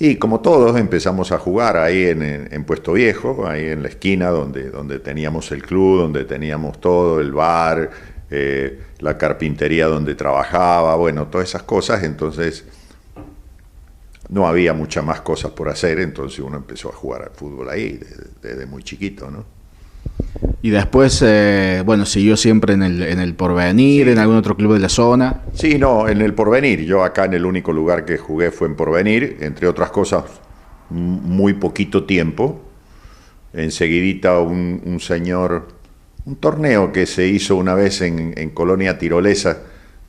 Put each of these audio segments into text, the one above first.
Y como todos empezamos a jugar ahí en Puesto Viejo, ahí en la esquina donde teníamos el club, donde teníamos todo, el bar, la carpintería donde trabajaba, bueno, todas esas cosas. Entonces no había muchas más cosas por hacer, entonces uno empezó a jugar al fútbol ahí desde muy chiquito, ¿no? Y después, bueno, siguió siempre en el Porvenir, Sí. en algún otro club de la zona. Sí, no, en el Porvenir. Yo acá en el único lugar que jugué fue en Porvenir, entre otras cosas, muy poquito tiempo. Enseguidita un señor, un torneo que se hizo una vez en Colonia Tirolesa,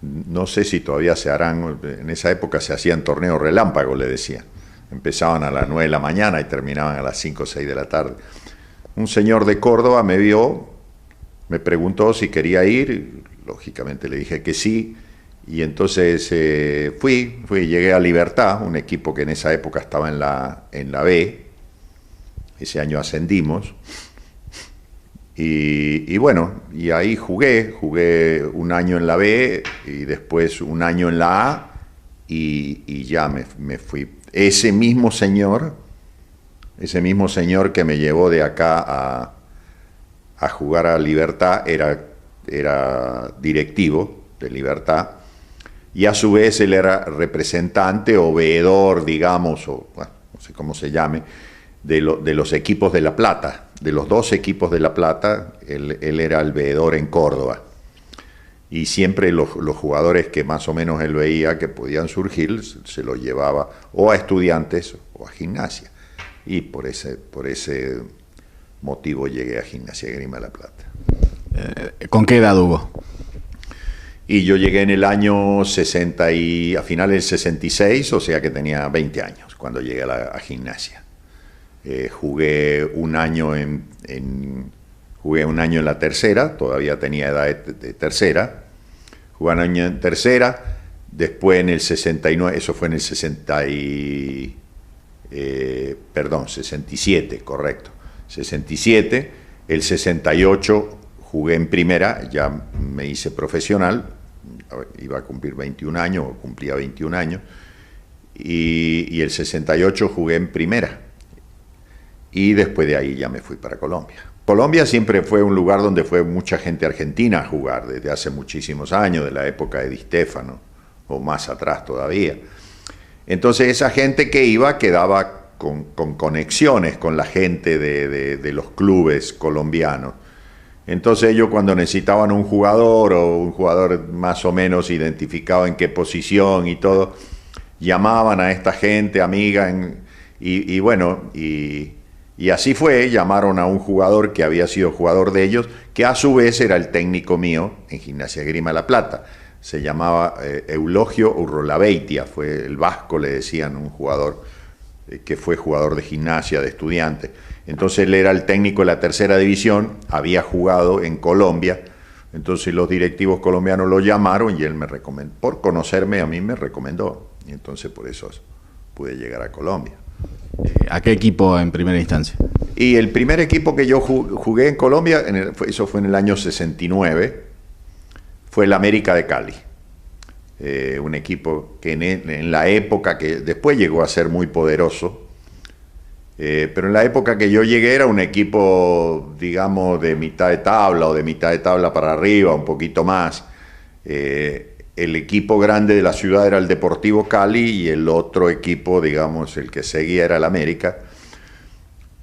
no sé si todavía se harán, en esa época se hacían torneos relámpagos, le decía. Empezaban a las 9 de la mañana y terminaban a las 5 o 6 de la tarde. Un señor de Córdoba me vio, me preguntó si quería ir, lógicamente le dije que sí, y entonces llegué a Libertad, un equipo que en esa época estaba en la B, ese año ascendimos, y bueno, y ahí jugué un año en la B y después un año en la A, y ya me fui. Ese mismo señor que me llevó de acá a jugar a Libertad era directivo de Libertad, y a su vez él era representante o veedor, digamos, o bueno, no sé cómo se llame, de los equipos de La Plata, de los dos equipos de La Plata. Él era el veedor en Córdoba. Y siempre los jugadores que más o menos él veía que podían surgir, se los llevaba o a Estudiantes o a Gimnasia. Y por ese motivo llegué a Gimnasia de Grima de La Plata. ¿Con qué edad, Hugo? Y yo llegué en el año 60 a finales del 66, o sea que tenía 20 años cuando llegué a Gimnasia. Jugué un año jugué un año en la tercera, todavía tenía edad de tercera. Jugué un año en tercera, después en el 69, eso fue en el 67, correcto. 67, el 68 jugué en primera, ya me hice profesional, iba a cumplir 21 años, o cumplía 21 años, y el 68 jugué en primera, y después de ahí ya me fui para Colombia. Colombia siempre fue un lugar donde fue mucha gente argentina a jugar, desde hace muchísimos años, de la época de Di Stéfano, o más atrás todavía. Entonces esa gente que iba quedaba con conexiones con la gente de los clubes colombianos. Entonces ellos cuando necesitaban un jugador o un jugador más o menos identificado en qué posición y todo, llamaban a esta gente amiga y bueno, y así fue, llamaron a un jugador que había sido jugador de ellos, que a su vez era el técnico mío en Gimnasia Grima de La Plata. Se llamaba Eulogio Urrolabeitia, fue el vasco, le decían, un jugador que fue jugador de Gimnasia, de Estudiantes. Entonces él era el técnico de la tercera división, había jugado en Colombia, entonces los directivos colombianos lo llamaron y él me recomendó, por conocerme a mí me recomendó, y entonces por eso pude llegar a Colombia. ¿A qué equipo en primera instancia? Y el primer equipo que yo jugué en Colombia, eso fue en el año 69, fue el América de Cali. Un equipo que en la época que después llegó a ser muy poderoso, pero en la época que yo llegué era un equipo, digamos, de mitad de tabla o de mitad de tabla para arriba, un poquito más. El equipo grande de la ciudad era el Deportivo Cali y el otro equipo, digamos, el que seguía era el América.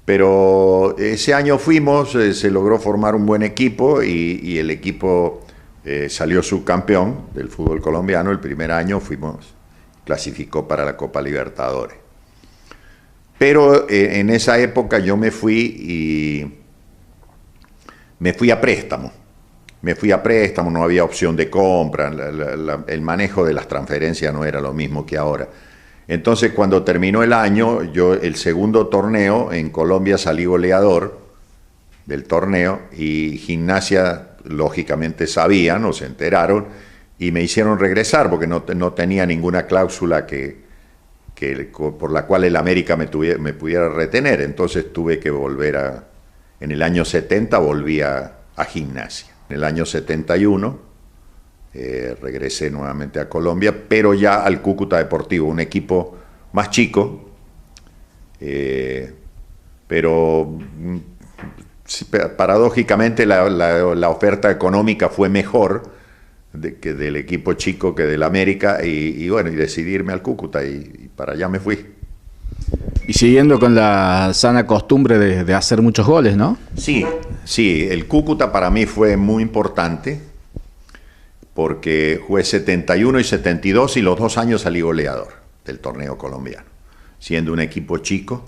Pero ese año fuimos, se logró formar un buen equipo y el equipo salió subcampeón del fútbol colombiano. El primer año clasificó para la Copa Libertadores. Pero en esa época yo me fui a préstamo. No había opción de compra, el manejo de las transferencias no era lo mismo que ahora. Entonces cuando terminó el año, yo el segundo torneo en Colombia salí goleador del torneo y Gimnasia lógicamente sabían o se enteraron y me hicieron regresar porque no tenía ninguna cláusula por la cual el América me pudiera retener. Entonces tuve que volver en el año 70 volví a Gimnasia. En el año 71 regresé nuevamente a Colombia, pero ya al Cúcuta Deportivo, un equipo más chico, Pero sí, paradójicamente la oferta económica fue mejor que del equipo chico que del América, y bueno, y decidí irme al Cúcuta y para allá me fui. Y siguiendo con la sana costumbre de hacer muchos goles, ¿no? Sí, sí, el Cúcuta para mí fue muy importante porque jugué 71 y 72 y los 2 años salí goleador del torneo colombiano. Siendo un equipo chico,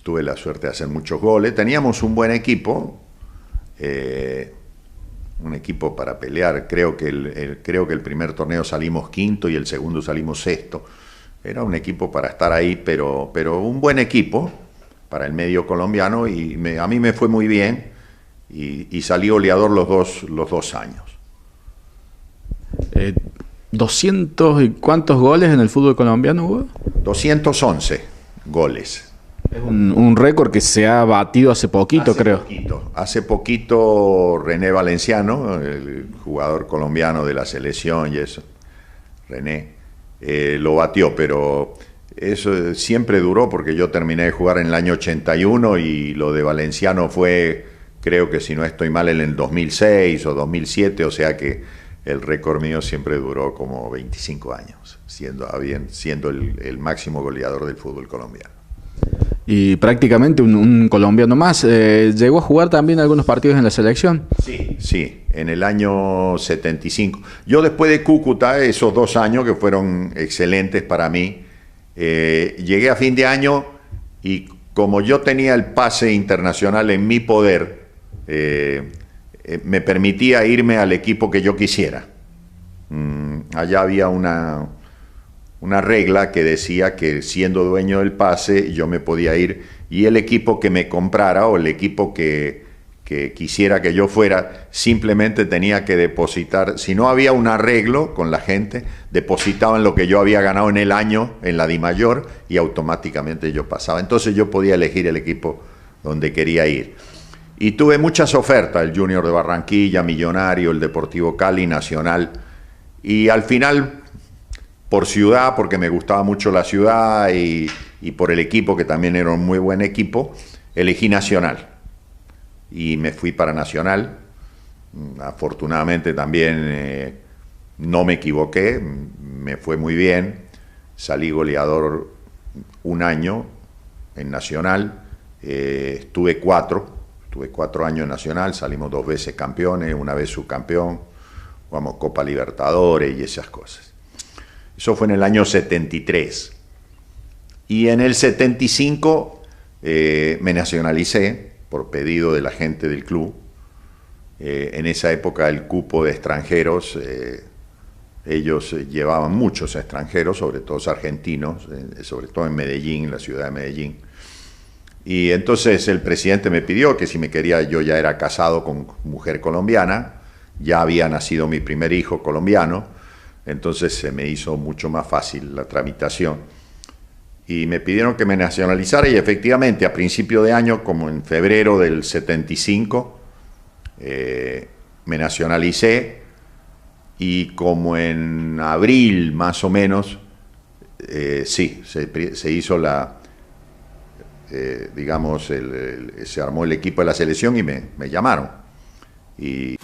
tuve la suerte de hacer muchos goles. Teníamos un buen equipo, un equipo para pelear. Creo que el primer torneo salimos quinto y el segundo salimos sexto. Era un equipo para estar ahí, pero un buen equipo para el medio colombiano, y a mí me fue muy bien y salí goleador los dos años. 200 y cuántos goles en el fútbol colombiano hubo? 211 goles. Es un récord que se ha batido hace poquito, creo. Hace poquito René Valenciano, el jugador colombiano de la selección y eso, René, lo batió, pero eso siempre duró porque yo terminé de jugar en el año 81 y lo de Valenciano fue, creo que si no estoy mal, en el 2006 o 2007, o sea que el récord mío siempre duró como 25 años, siendo el máximo goleador del fútbol colombiano. Y prácticamente un colombiano más. ¿Llegó a jugar también algunos partidos en la selección? Sí, sí, en el año 75. Yo después de Cúcuta, esos 2 años que fueron excelentes para mí, llegué a fin de año y como yo tenía el pase internacional en mi poder, me permitía irme al equipo que yo quisiera. Allá había una regla que decía que siendo dueño del pase yo me podía ir, y el equipo que me comprara o el equipo que quisiera que yo fuera simplemente tenía que depositar. Si no había un arreglo con la gente, depositaban lo que yo había ganado en el año en la DIMAYOR y automáticamente yo pasaba. Entonces yo podía elegir el equipo donde quería ir. Y tuve muchas ofertas: el Junior de Barranquilla, Millonario, el Deportivo Cali, Nacional. Y al final, por ciudad, porque me gustaba mucho la ciudad y por el equipo, que también era un muy buen equipo, elegí Nacional. Y me fui para Nacional. Afortunadamente también no me equivoqué, me fue muy bien. Salí goleador un año en Nacional. Estuve 4 años en Nacional, salimos 2 veces campeones, una vez subcampeón, jugamos Copa Libertadores y esas cosas. Eso fue en el año 73. Y en el 75 me nacionalicé por pedido de la gente del club. En esa época el cupo de extranjeros, ellos llevaban muchos extranjeros, sobre todo argentinos, sobre todo en Medellín, la ciudad de Medellín. Y entonces el presidente me pidió que si me quería, yo ya era casado con mujer colombiana, ya había nacido mi primer hijo colombiano, entonces se me hizo mucho más fácil la tramitación. Y me pidieron que me nacionalizara, y efectivamente a principio de año, como en febrero del 75, me nacionalicé, y como en abril más o menos, sí, se hizo digamos, se armó el equipo de la selección y me llamaron. Y